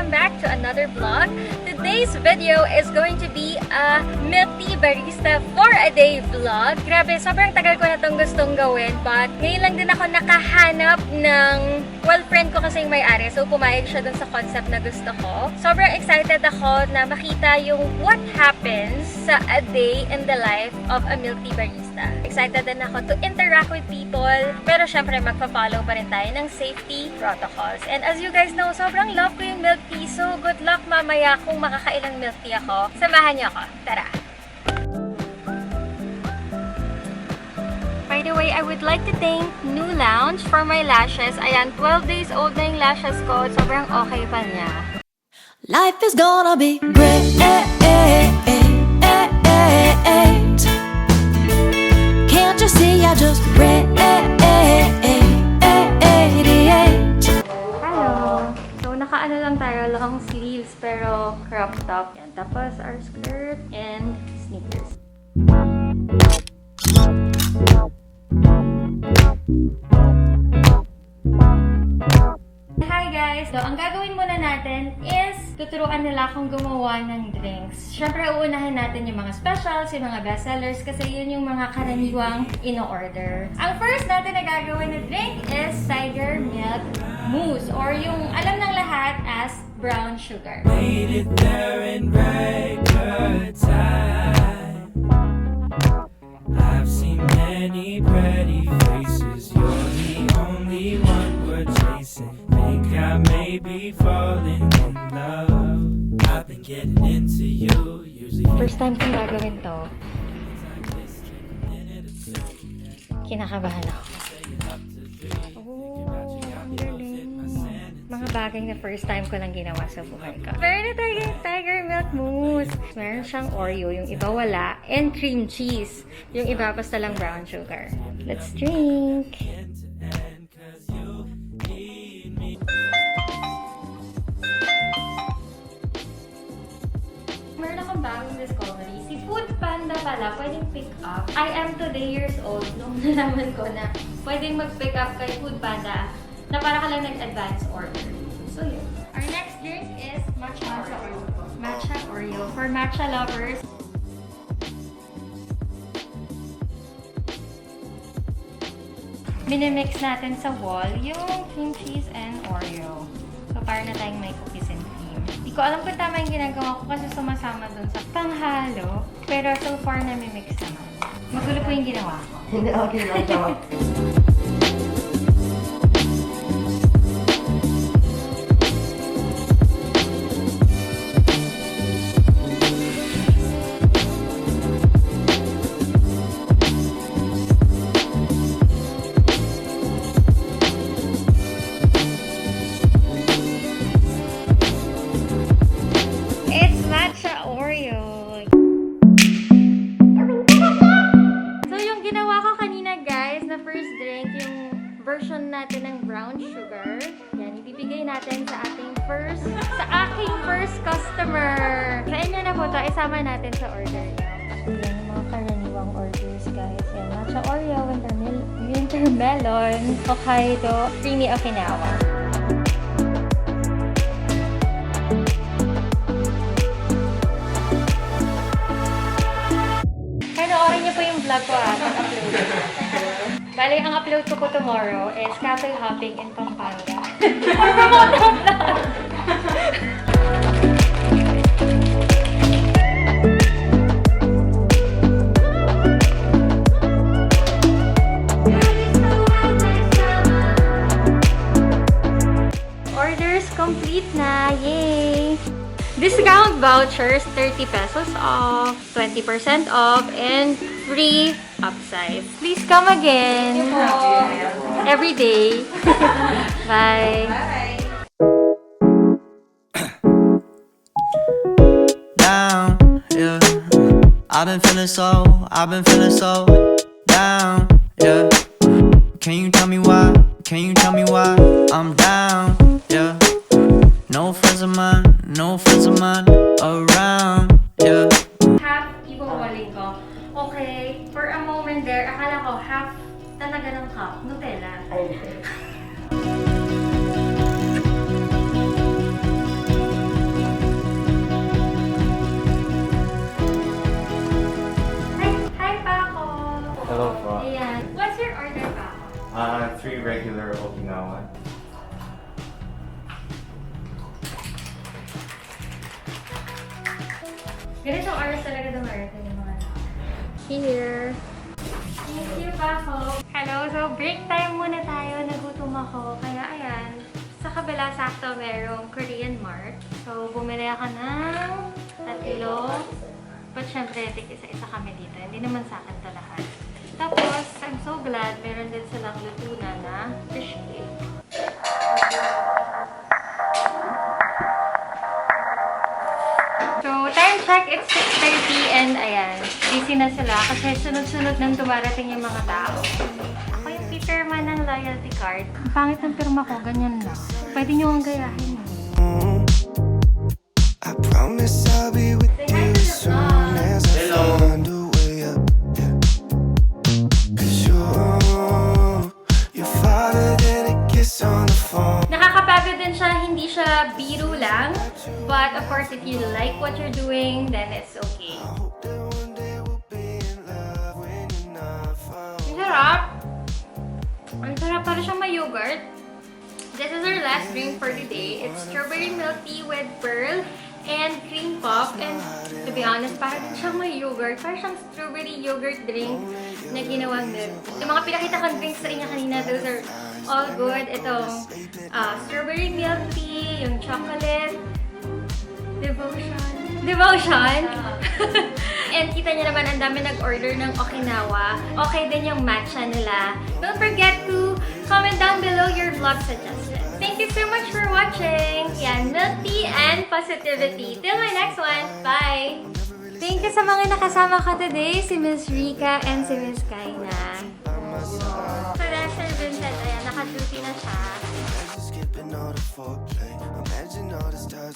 welcome back to another vlog. Today's video is going to be a milk tea barista for a day vlog. Grabe, sobrang tagal ko na itong gustong gawin, but ngayon lang din ako nakahanap ng, well, friend ko kasi yung may-ari, so pumayag siya dun sa concept na gusto ko. Sobrang excited ako na makita yung what happens sa a day in the life of a milk tea barista. Excited din ako to interact with people, pero syempre magpa-follow pa rin tayo ng safety protocols. And as you guys know, sobrang love ko yung milk tea, so good luck mamaya kung makakailang milk tea ako. Samahan niyo ako. Tara! By the way, I would like to thank New Lounge for my lashes. Ayan, 12 days old na yung lashes ko. Sobrang okay pa niya. Life is gonna be great. Can't you see I just Hello! So, naka-ano lang tayo, long sleeves pero crop top. Yan. Tapos, our skirt and sneakers. Hi guys! So, ang gagawin muna natin is tuturuan nila akong gumawa ng drinks. Siyempre, uunahin natin yung mga specials, yung mga bestsellers kasi yun yung mga karaniwang ino-order. Ang first natin na gagawin na drink is tiger milk mousse or yung alam ng lahat as brown sugar. Made it there in record time. I've seen many pretty faces. You're the only one we're chasing. Think I may be falling in love. I've been getting into you. Usually First time kong gagawin to. Kinakabahan ako. Oh, ang galing. Mga bagay na first time ko lang ginawa sa buhay ko. Meron na tiger milk mousse. Meron siyang Oreo, yung iba wala. And cream cheese. Yung iba basta lang brown sugar. Let's drink! Meron akong bagong discovery. Si Food Panda pala, pwedeng pick up. I am today years old nung nalaman ko na pwedeng mag-pick up kay Food Panda na para ka lang nag-advance order. So yun. Our next drink is matcha Oreo. Matcha Oreo. For matcha lovers. Minimix natin sa wall yung cream cheese and Oreo. So para na tayong may cookies and cream. Hindi ko alam kung tama yung ginagawa ko kasi sumasama dun sa panghalo. Pero so far namimix naman. Magulo po yung ginawa ko. Hindi, okay lang tama. It's matcha Oreo. So yung ginawa ko kanina guys, na first drink, yung version natin ng brown sugar. Yan, ibibigay natin sa aking first customer. Sa inyo na po ito, isama natin sa order niyo. Yan yung mga karaniwang orders guys. Yan, matcha Oreo, winter melon, Hokkaido, creamy OKINAWA. Panoorin niyo po yung vlog ko pag-upload. Bale, ang upload ko po tomorrow is cafe hopping in Pampanga. For promote ng vlog! Orders complete na! Yay! Discount vouchers, 30 pesos off, 20% off, and free upsize. Please come again. Every day. Bye. down, yeah. I've been feeling so down, yeah. Can you tell me why? Can you tell me why I'm down, yeah. No friends of mine around, yeah. Half iwawaling ko. Okay, for a moment there, akala ko half talaga ng cup, Nutella. very regular Okinawa. Ganitong oras talaga dumarating yung mga here. Thank you, Baho. Hello, so break time muna tayo. Nagutom ako. Kaya ayan, sa kabila sakto merong Korean Mart. So, bumili ako ng tatlo. But syempre, isa-isa kami dito. Hindi naman sa akin to lahat. Tapos, I'm so glad meron din silang lutunan na fish cake. So, time check, it's 6:30 and ayan, busy na sila kasi sunod-sunod nang dumarating yung mga tao. Ako yung pipirma ng loyalty card. Ang pangit ng pirma ko, ganyan lang. Pwede nyo ang gayahin. I promise I'll be with you as soon as I find a way up. Yeah. 'Cause you're farther than a kiss on the phone. Nakakapagod din siya, hindi siya biro lang. But of course, if you like what you're doing, then it's okay. I hope that one day we'll be in love when you're not far. Ang sarap! Ang sarap, para siyang may yogurt. This is our last drink for the day. It's strawberry milk tea with pearl and cream puff. And to be honest, para din siyang may yogurt. Para siyang strawberry yogurt drink na ginawang milk. Yung mga pinakita kong drinks sa inyo kanina, those are all good. Itong strawberry milk tea, yung chocolate, Devotion! And kita niyo naman, ang dami nag-order ng Okinawa. Okay din yung matcha nila. Don't forget to comment down below your vlog suggestions. Thank you so much for watching. Yan, milk tea and positivity. Till my next one. Bye! Thank you sa mga nakasama ko today, si Miss Rika and si Miss Kaina. So, that's Sir Vincent. Ayan, naka-duty na siya. Skipping all the foreplay. Imagine all the stars.